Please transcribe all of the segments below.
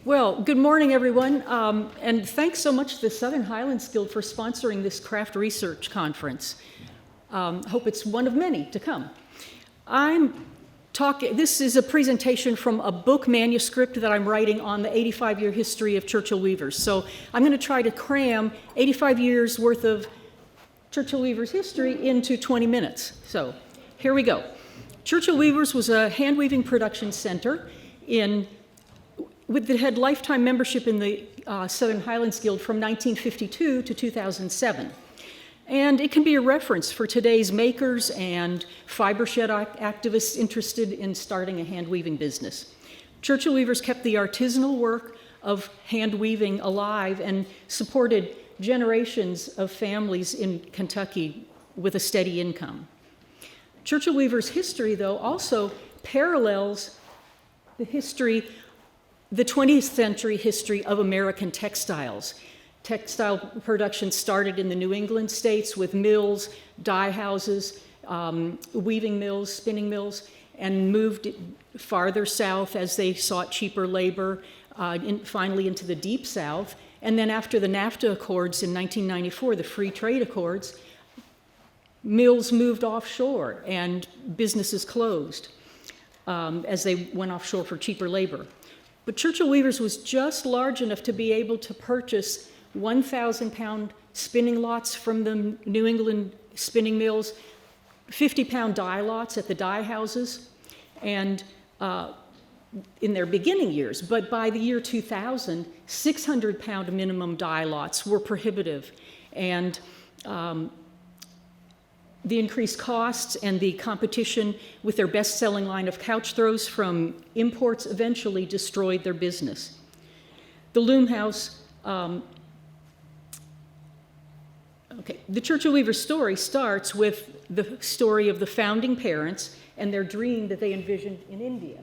Well, good morning, everyone, and thanks so much to the Southern Highlands Guild for sponsoring this craft research conference. Hope it's one of many to come. This is a presentation from a book manuscript that I'm writing on the 85-year history of Churchill weavers. So I'm going to try to cram 85 years worth of Churchill weavers history into 20 minutes. So here we go. Churchill Weavers was a hand-weaving production center that had lifetime membership in the Southern Highlands Guild from 1952 to 2007. And it can be a reference for today's makers and fiber shed activists interested in starting a hand-weaving business. Churchill Weavers kept the artisanal work of hand-weaving alive and supported generations of families in Kentucky with a steady income. Churchill Weavers' history, though, also parallels the 20th century history of American textiles. Textile production started in the New England states with mills, dye houses, weaving mills, spinning mills, and moved farther south as they sought cheaper labor, finally into the Deep South. And then after the NAFTA Accords in 1994, the Free Trade Accords, mills moved offshore and businesses closed as they went offshore for cheaper labor. But Churchill Weavers was just large enough to be able to purchase 1,000-pound spinning lots from the New England spinning mills, 50-pound dye lots at the dye houses, and in their beginning years. But by the year 2000, 600-pound minimum dye lots were prohibitive, and the increased costs and the competition with their best-selling line of couch throws from imports eventually destroyed their business. The loom house, the Churchill Weavers story starts with the story of the founding parents and their dream that they envisioned in India.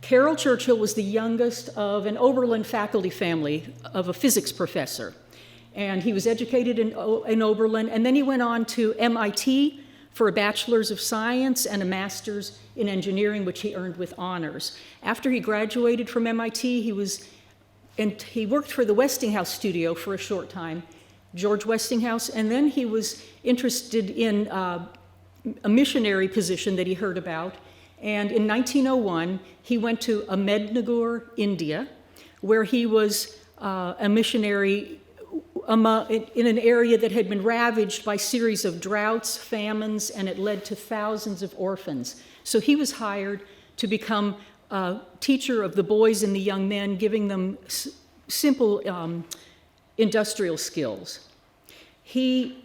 Carroll Churchill was the youngest of an Oberlin faculty family of a physics professor. And he was educated in Oberlin, and then he went on to MIT for a bachelor's of science and a master's in engineering, which he earned with honors. After he graduated from MIT, he worked for the Westinghouse studio for a short time, George Westinghouse, and then he was interested in a missionary position that he heard about. And in 1901, he went to Ahmednagar, India, where he was a missionary in an area that had been ravaged by a series of droughts, famines, and it led to thousands of orphans. So he was hired to become a teacher of the boys and the young men, giving them simple industrial skills. He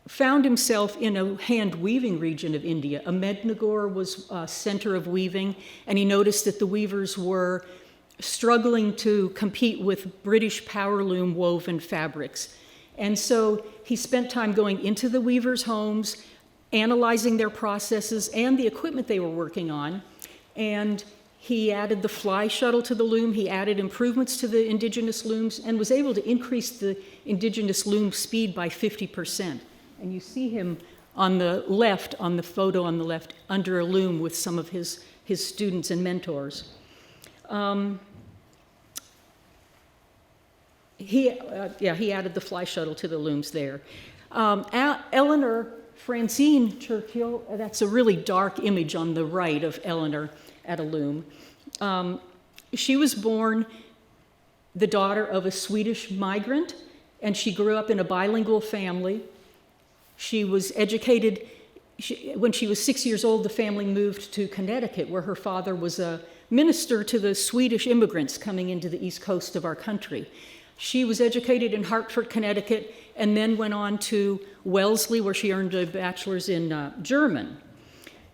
found himself in a hand-weaving region of India. Ahmednagar was a center of weaving, and he noticed that the weavers were struggling to compete with British power loom woven fabrics. And so he spent time going into the weavers' homes, analyzing their processes and the equipment they were working on. And he added the fly shuttle to the loom, he added improvements to the indigenous looms, and was able to increase the indigenous loom speed by 50%. And you see him on the left, on the photo on the left, under a loom with some of his students and mentors. He added the fly shuttle to the looms there. Eleanor Francine Churchill, that's a really dark image on the right of Eleanor at a loom. She was born the daughter of a Swedish migrant, and she grew up in a bilingual family. She was educated. When she was 6 years old, the family moved to Connecticut, where her father was a minister to the Swedish immigrants coming into the east coast of our country. She was educated in Hartford, Connecticut, and then went on to Wellesley, where she earned a bachelor's in German.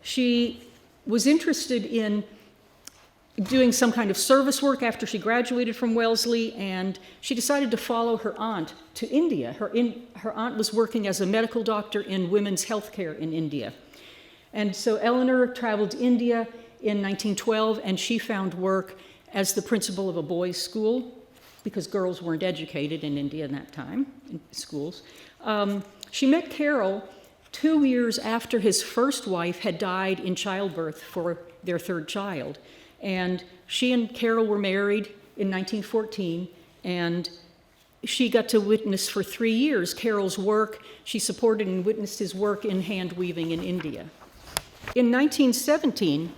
She was interested in doing some kind of service work after she graduated from Wellesley, and she decided to follow her aunt to India. Her aunt was working as a medical doctor in women's health care in India. And so Eleanor traveled to India in 1912, and she found work as the principal of a boys' school, because girls weren't educated in India in that time, in schools. She met Carroll 2 years after his first wife had died in childbirth for their third child. And she and Carol were married in 1914, and she got to witness for 3 years Carol's work. She supported and witnessed his work in hand weaving in India. In 1917,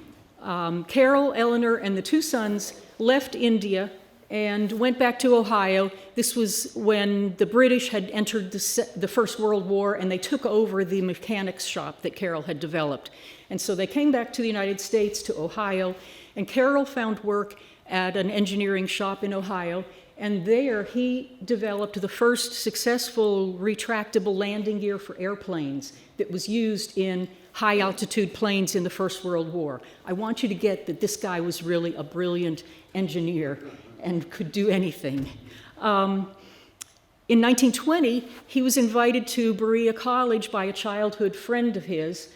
Carol, Eleanor, and the 2 sons left India and went back to Ohio. This was when the British had entered the First World War, and they took over the mechanics shop that Carol had developed. And so they came back to the United States, to Ohio, and Carol found work at an engineering shop in Ohio, and there he developed the first successful retractable landing gear for airplanes that was used in high-altitude planes in the First World War. I want you to get that this guy was really a brilliant engineer and could do anything. In 1920, he was invited to Berea College by a childhood friend of his,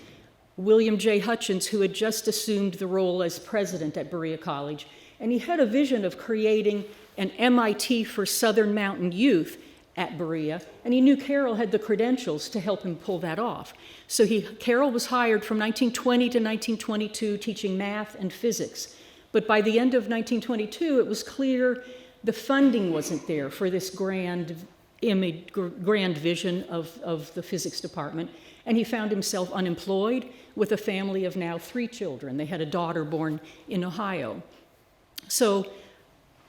William J. Hutchins, who had just assumed the role as president at Berea College. And he had a vision of creating an MIT for Southern Mountain youth at Berea, and he knew Carol had the credentials to help him pull that off. So Carol was hired from 1920 to 1922 teaching math and physics. But by the end of 1922, it was clear the funding wasn't there for this grand vision of the physics department, and he found himself unemployed with a family of now 3 children. They had a daughter born in Ohio. So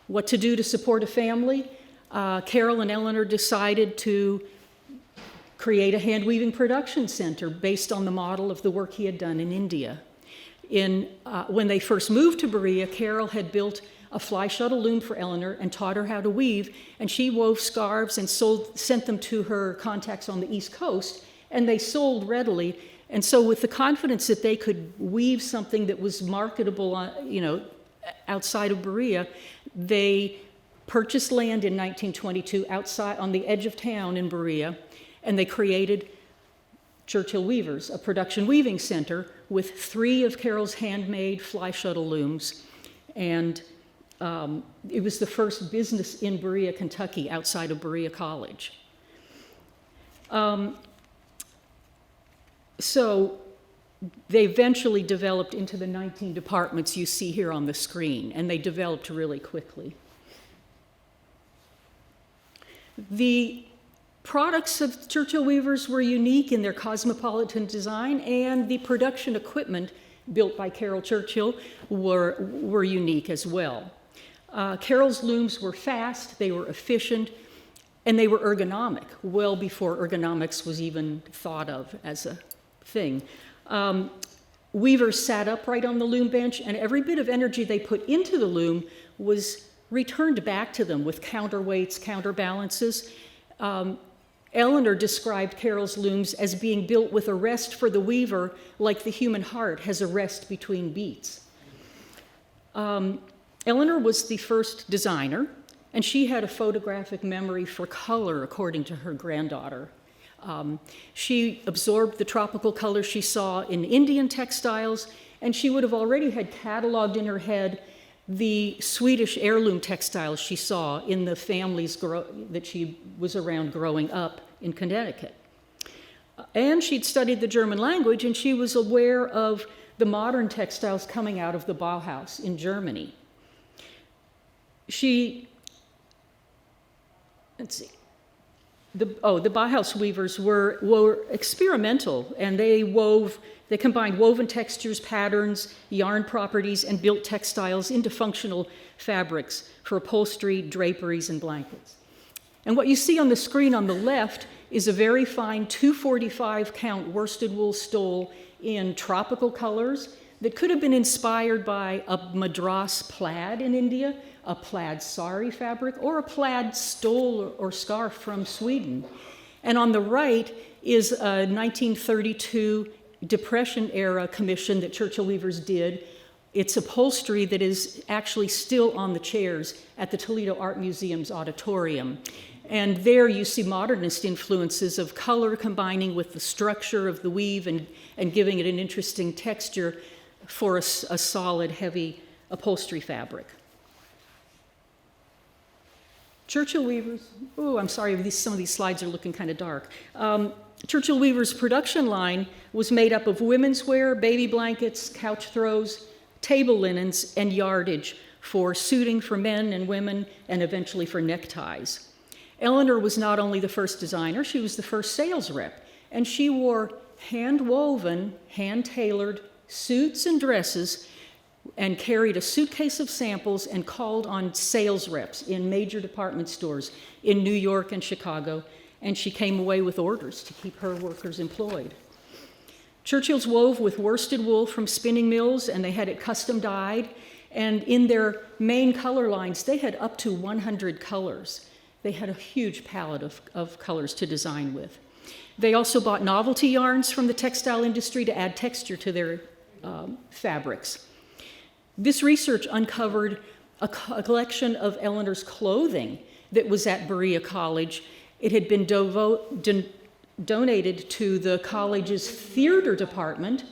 what to do to support a family? Carol and Eleanor decided to create a hand-weaving production center based on the model of the work he had done in India. When they first moved to Berea, Carol had built a fly shuttle loom for Eleanor and taught her how to weave, and she wove scarves and sent them to her contacts on the East Coast, and they sold readily. And so with the confidence that they could weave something that was marketable, outside of Berea, they purchased land in 1922 outside on the edge of town in Berea, and they created Churchill Weavers, a production weaving center with 3 of Carol's handmade fly shuttle looms. And it was the first business in Berea, Kentucky, outside of Berea College. So they eventually developed into the 19 departments you see here on the screen, and they developed really quickly. The products of Churchill Weavers were unique in their cosmopolitan design, and the production equipment built by Carol Churchill were unique as well. Carol's looms were fast, they were efficient, and they were ergonomic, well before ergonomics was even thought of as a thing. Weavers sat upright on the loom bench, and every bit of energy they put into the loom was returned back to them with counterweights, counterbalances. Eleanor described Carol's looms as being built with a rest for the weaver like the human heart has a rest between beats. Eleanor was the first designer, and she had a photographic memory for color, according to her granddaughter. She absorbed the tropical colors she saw in Indian textiles, and she would have already had cataloged in her head the Swedish heirloom textiles she saw in the families that she was around growing up in Connecticut. And she'd studied the German language, and she was aware of the modern textiles coming out of the Bauhaus in Germany. The Bauhaus weavers were experimental, and they combined woven textures, patterns, yarn properties, and built textiles into functional fabrics for upholstery, draperies, and blankets. And what you see on the screen on the left is a very fine 245 count worsted wool stole in tropical colors that could have been inspired by a Madras plaid in India, a plaid sari fabric, or a plaid stole or scarf from Sweden. And on the right is a 1932 Depression-era commission that Churchill Weavers did. It's upholstery that is actually still on the chairs at the Toledo Art Museum's auditorium. And there you see modernist influences of color combining with the structure of the weave and giving it an interesting texture for a solid, heavy upholstery fabric. Churchill Weavers, I'm sorry, some of these slides are looking kind of dark. Churchill Weavers' production line was made up of women's wear, baby blankets, couch throws, table linens, and yardage for suiting for men and women, and eventually for neckties. Eleanor was not only the first designer, she was the first sales rep, and she wore hand-woven, hand-tailored suits and dresses and carried a suitcase of samples and called on sales reps in major department stores in New York and Chicago, and she came away with orders to keep her workers employed. Churchill's wove with worsted wool from spinning mills, and they had it custom dyed, and in their main color lines, they had up to 100 colors. They had a huge palette of colors to design with. They also bought novelty yarns from the textile industry to add texture to their fabrics. This research uncovered a collection of Eleanor's clothing that was at Berea College. It had been donated to the college's theater department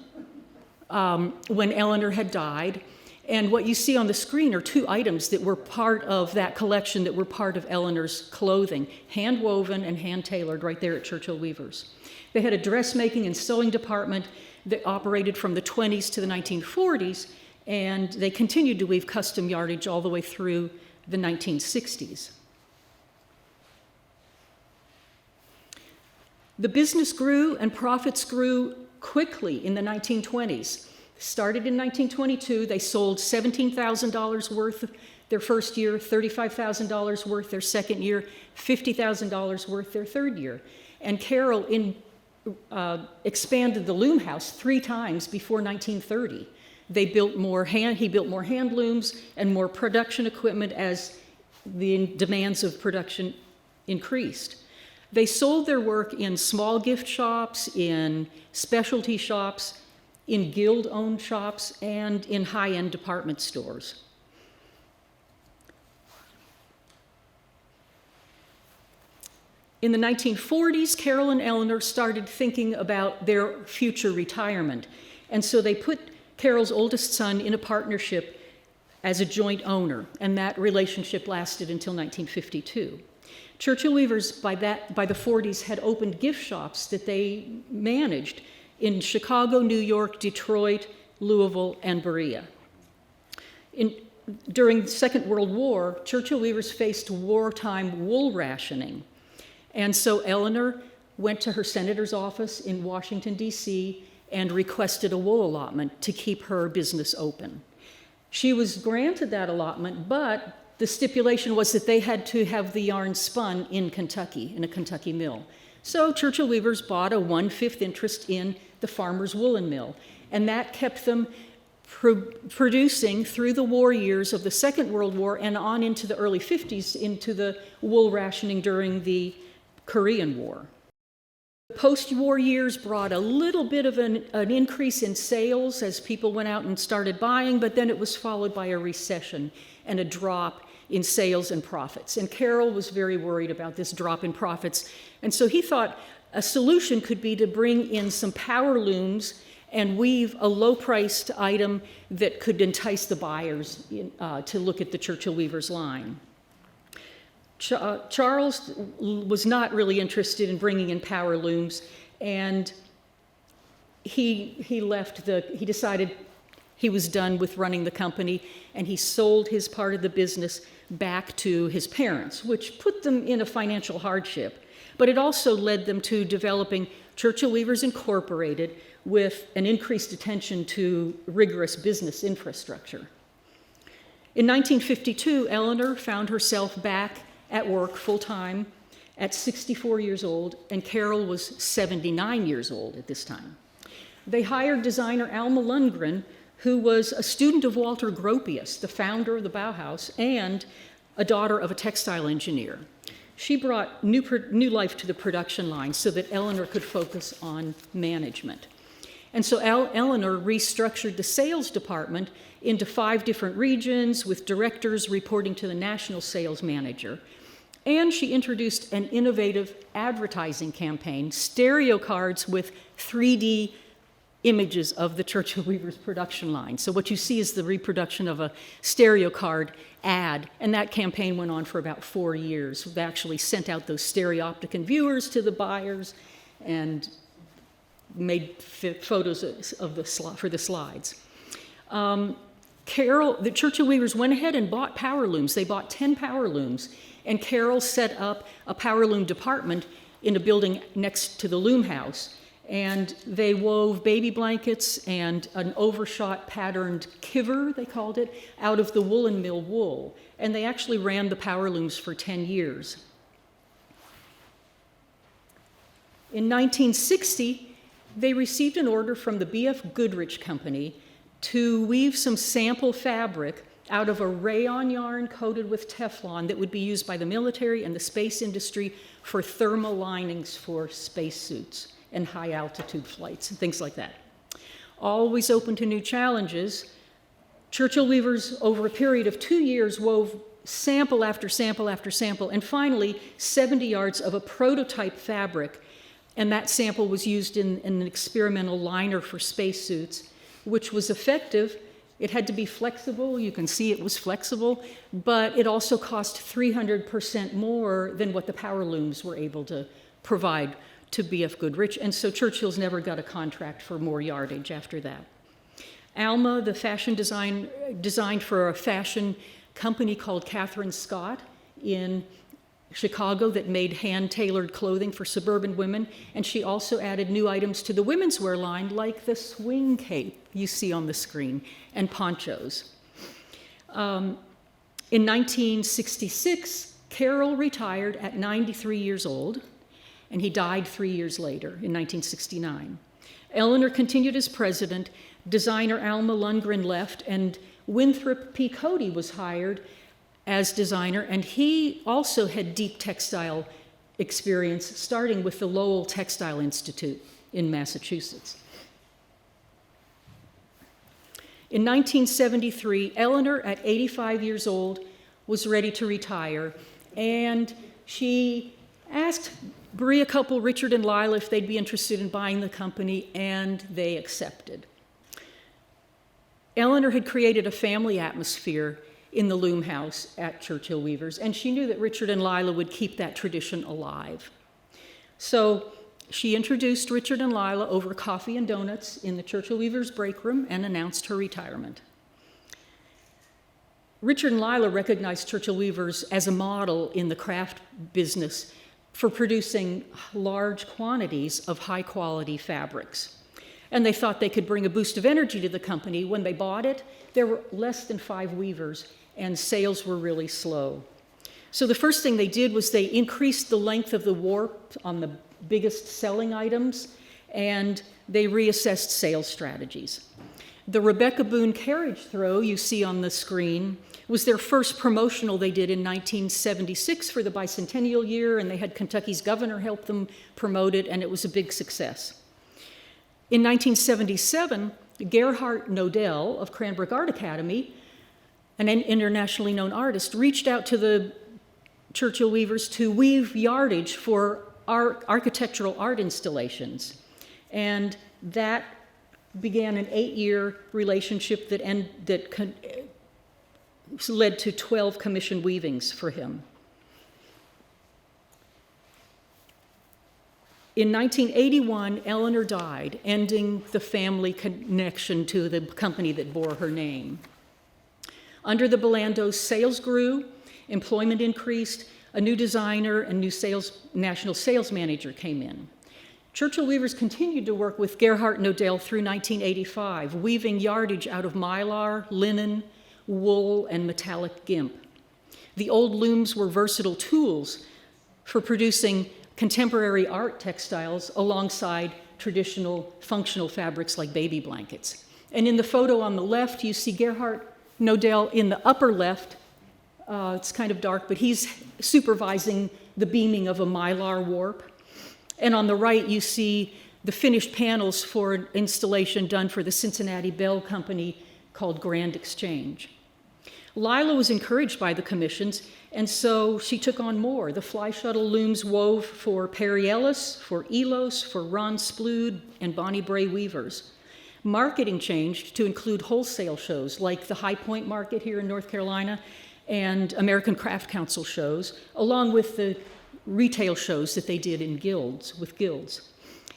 when Eleanor had died. And what you see on the screen are two items that were part of that collection that were part of Eleanor's clothing, hand-woven and hand-tailored right there at Churchill Weavers. They had a dressmaking and sewing department that operated from the 20s to the 1940s, and they continued to weave custom yardage all the way through the 1960s. The business grew and profits grew quickly in the 1920s. Started in 1922, they sold $17,000 worth their first year, $35,000 worth their second year, $50,000 worth their third year. And Carroll expanded the loom house 3 times before 1930. He built more hand looms and more production equipment as the demands of production increased. They sold their work in small gift shops, in specialty shops, in guild-owned shops, and in high-end department stores. In the 1940s, Carol and Eleanor started thinking about their future retirement, and so they put Carol's oldest son in a partnership as a joint owner, and that relationship lasted until 1952. Churchill Weavers, by the 40s, had opened gift shops that they managed in Chicago, New York, Detroit, Louisville, and Berea. During the Second World War, Churchill Weavers faced wartime wool rationing. And so Eleanor went to her senator's office in Washington, D.C., and requested a wool allotment to keep her business open. She was granted that allotment, but the stipulation was that they had to have the yarn spun in Kentucky, in a Kentucky mill. So Churchill Weavers bought a 1/5 interest in the farmer's woolen mill, and that kept them producing through the war years of the Second World War and on into the early 50s, into the wool rationing during the Korean War. The post-war years brought a little bit of an increase in sales as people went out and started buying, but then it was followed by a recession and a drop in sales and profits. And Carroll was very worried about this drop in profits, and so he thought a solution could be to bring in some power looms and weave a low-priced item that could entice the buyers to look at the Churchill Weavers line. Charles was not really interested in bringing in power looms, and he decided he was done with running the company, and he sold his part of the business back to his parents, which put them in a financial hardship. But it also led them to developing Churchill Weavers Incorporated with an increased attention to rigorous business infrastructure. In 1952, Eleanor found herself back at work full-time at 64 years old, and Carol was 79 years old at this time. They hired designer Alma Lundgren, who was a student of Walter Gropius, the founder of the Bauhaus, and a daughter of a textile engineer. She brought new life to the production line so that Eleanor could focus on management. And so Eleanor restructured the sales department into 5 different regions with directors reporting to the national sales manager. And she introduced an innovative advertising campaign, stereo cards with 3D images of the Churchill Weavers production line. So what you see is the reproduction of a stereo card ad, and that campaign went on for about 4 years. They actually sent out those stereopticon viewers to the buyers and made photos of for the slides. The Churchill weavers went ahead and bought power looms. They bought 10 power looms, and Carol set up a power loom department in a building next to the loom house. And they wove baby blankets and an overshot patterned kiver, they called it, out of the woolen mill wool. And they actually ran the power looms for 10 years. In 1960, they received an order from the B.F. Goodrich Company to weave some sample fabric out of a rayon yarn coated with Teflon that would be used by the military and the space industry for thermal linings for spacesuits and high-altitude flights and things like that. Always open to new challenges, Churchill weavers, over a period of 2 years, wove sample after sample after sample, and finally 70 yards of a prototype fabric, and that sample was used in an experimental liner for spacesuits, which was effective. It had to be flexible. You can see it was flexible, but it also cost 300% more than what the power looms were able to provide to B.F. Goodrich, and so Churchill's never got a contract for more yardage after that. Alma, the fashion designed for a fashion company called Catherine Scott in Chicago that made hand-tailored clothing for suburban women, and she also added new items to the women's wear line, like the swing cape you see on the screen, and ponchos. In 1966, Carroll retired at 93 years old, and he died 3 years later in 1969. Eleanor continued as president, designer Alma Lundgren left, and Winthrop P. Cody was hired as designer, and he also had deep textile experience, starting with the Lowell Textile Institute in Massachusetts. In 1973, Eleanor, at 85 years old, was ready to retire, and she asked Berea couple Richard and Lila if they'd be interested in buying the company, and they accepted. Eleanor had created a family atmosphere in the loom house at Churchill Weavers, and she knew that Richard and Lila would keep that tradition alive. So she introduced Richard and Lila over coffee and donuts in the Churchill Weavers break room and announced her retirement. Richard and Lila recognized Churchill Weavers as a model in the craft business for producing large quantities of high-quality fabrics. And they thought they could bring a boost of energy to the company. When they bought it, there were less than 5 weavers, and sales were really slow. So the first thing they did was they increased the length of the warp on the biggest selling items, and they reassessed sales strategies. The Rebecca Boone carriage throw you see on the screen was their first promotional they did in 1976 for the bicentennial year, and they had Kentucky's governor help them promote it, and it was a big success. In 1977, Gerhardt Nodell of Cranbrook Art Academy, an internationally known artist, reached out to the Churchill Weavers to weave yardage for architectural art installations. And that began an 8-year relationship that led to 12 commissioned weavings for him. In 1981, Eleanor died, ending the family connection to the company that bore her name. Under the Belandos, sales grew, employment increased, a new designer and new national sales manager came in. Churchill Weavers continued to work with Gerhardt Nodell through 1985, weaving yardage out of mylar, linen, wool, and metallic gimp. The old looms were versatile tools for producing contemporary art textiles alongside traditional functional fabrics like baby blankets. And in the photo on the left, you see Gerhardt Nodell in the upper left. It's kind of dark, but he's supervising the beaming of a mylar warp. And on the right, you see the finished panels for an installation done for the Cincinnati Bell Company called Grand Exchange. Lila was encouraged by the commissions, and so she took on more. The fly shuttle looms wove for Perry Ellis, for Elos, for Ron Splood, and Bonnie Bray Weavers. Marketing changed to include wholesale shows like the High Point Market here in North Carolina and American Craft Council shows, along with the retail shows that they did in guilds.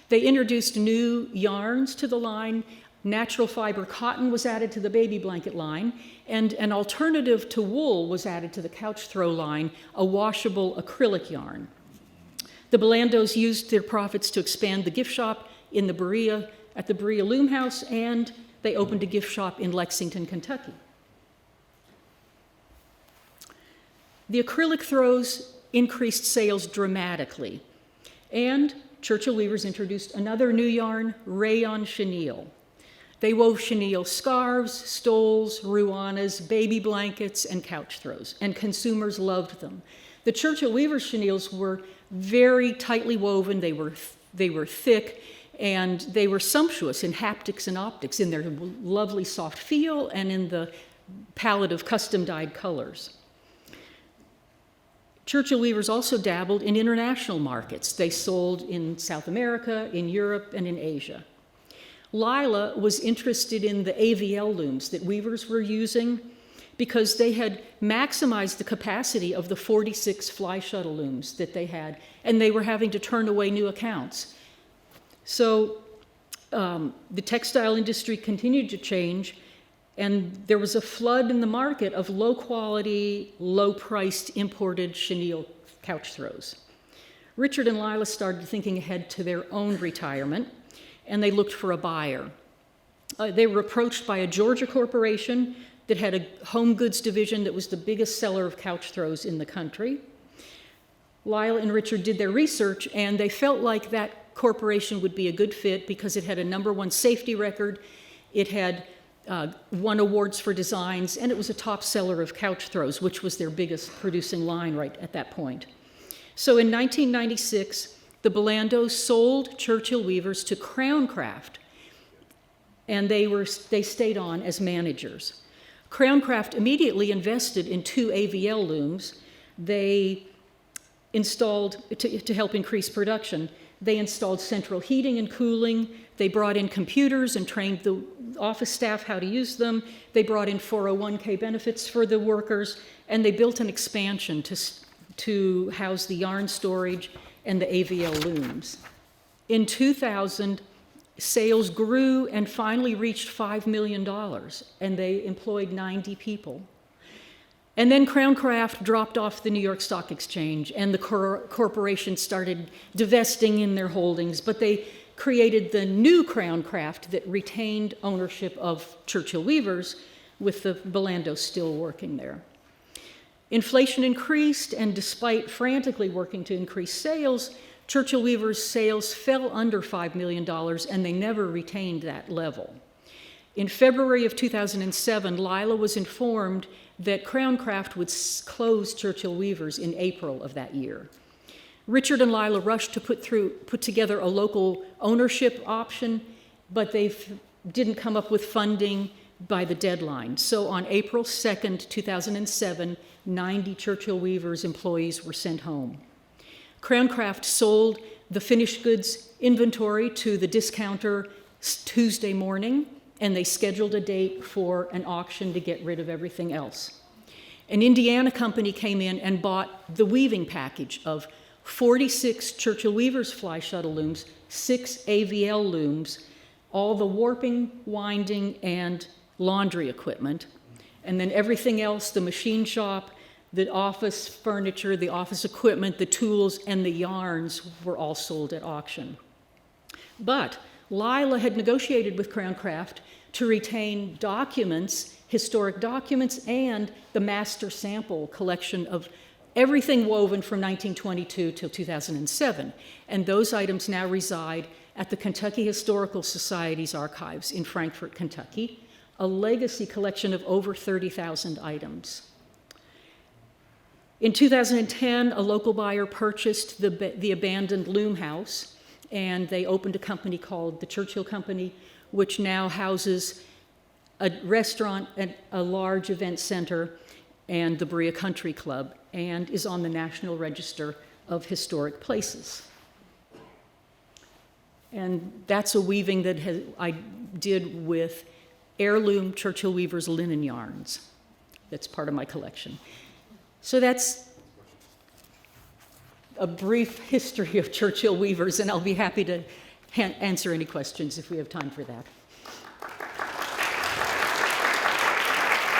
They introduced new yarns to the line, Natural fiber cotton was added to the baby blanket line, and an alternative to wool was added to the couch throw line, a washable acrylic yarn. The Belandos used their profits to expand the gift shop in the Berea, at the Berea Loom House, and they opened a gift shop in Lexington, Kentucky. The acrylic throws increased sales dramatically, and Churchill weavers introduced another new yarn, rayon chenille. They wove chenille scarves, stoles, ruanas, baby blankets, and couch throws, and consumers loved them. The Churchill weavers' chenilles were very tightly woven, they were thick, and they were sumptuous in haptics and optics, in their lovely soft feel and in the palette of custom-dyed colors. Churchill weavers also dabbled in international markets. They sold in South America, in Europe, and in Asia. Lila was interested in the AVL looms that weavers were using because they had maximized the capacity of the 46 fly shuttle looms that they had, and they were having to turn away new accounts. So the textile industry continued to change, and there was a flood in the market of low-quality, low-priced imported chenille couch throws. Richard and Lila started thinking ahead to their own retirement, and they looked for a buyer. They were approached by a Georgia corporation that had a home goods division that was the biggest seller of couch throws in the country. Lila and Richard did their research, and they felt like that corporation would be a good fit because it had a #1 safety record, it had won awards for designs, and it was a top seller of couch throws, which was their biggest producing line right at that point. So in 1996, the Belandos sold Churchill weavers to Crowncraft, and they stayed on as managers. Crowncraft immediately invested in 2 AVL looms. They installed, to help increase production, they installed central heating and cooling. They brought in computers and trained the office staff how to use them. They brought in 401k benefits for the workers, and they built an expansion to house the yarn storage and the AVL looms. In 2000, sales grew and finally reached $5 million, and they employed 90 people. And then Crowncraft dropped off the New York Stock Exchange, and the corporation started divesting in their holdings, but they created the new Crowncraft that retained ownership of Churchill weavers, with the Belandos still working there. Inflation increased, and despite frantically working to increase sales, Churchill weavers' sales fell under $5 million, and they never retained that level. In February of 2007, Lila was informed that Crowncraft would close Churchill weavers in April of that year. Richard and Lila rushed to put together a local ownership option, but they didn't come up with funding by the deadline. So on April 2nd, 2007, 90 Churchill weavers employees were sent home. Crowncraft sold the finished goods inventory to the discounter Tuesday morning, and they scheduled a date for an auction to get rid of everything else. An Indiana company came in and bought the weaving package of 46 Churchill weavers fly shuttle looms, 6 AVL looms, all the warping, winding, and laundry equipment, and then everything else, the machine shop, the office furniture, the office equipment, the tools, and the yarns were all sold at auction. But Lila had negotiated with Crowncraft to retain documents, historic documents, and the master sample collection of everything woven from 1922 till 2007. And those items now reside at the Kentucky Historical Society's archives in Frankfort, Kentucky, a legacy collection of over 30,000 items. In 2010, a local buyer purchased the abandoned loom house, and they opened a company called the Churchill Company, which now houses a restaurant and a large event center and the Berea Country Club, and is on the National Register of Historic Places. And that's a weaving that I did with heirloom Churchill weavers linen yarns. That's part of my collection. So that's a brief history of Churchill weavers, and I'll be happy to answer any questions if we have time for that.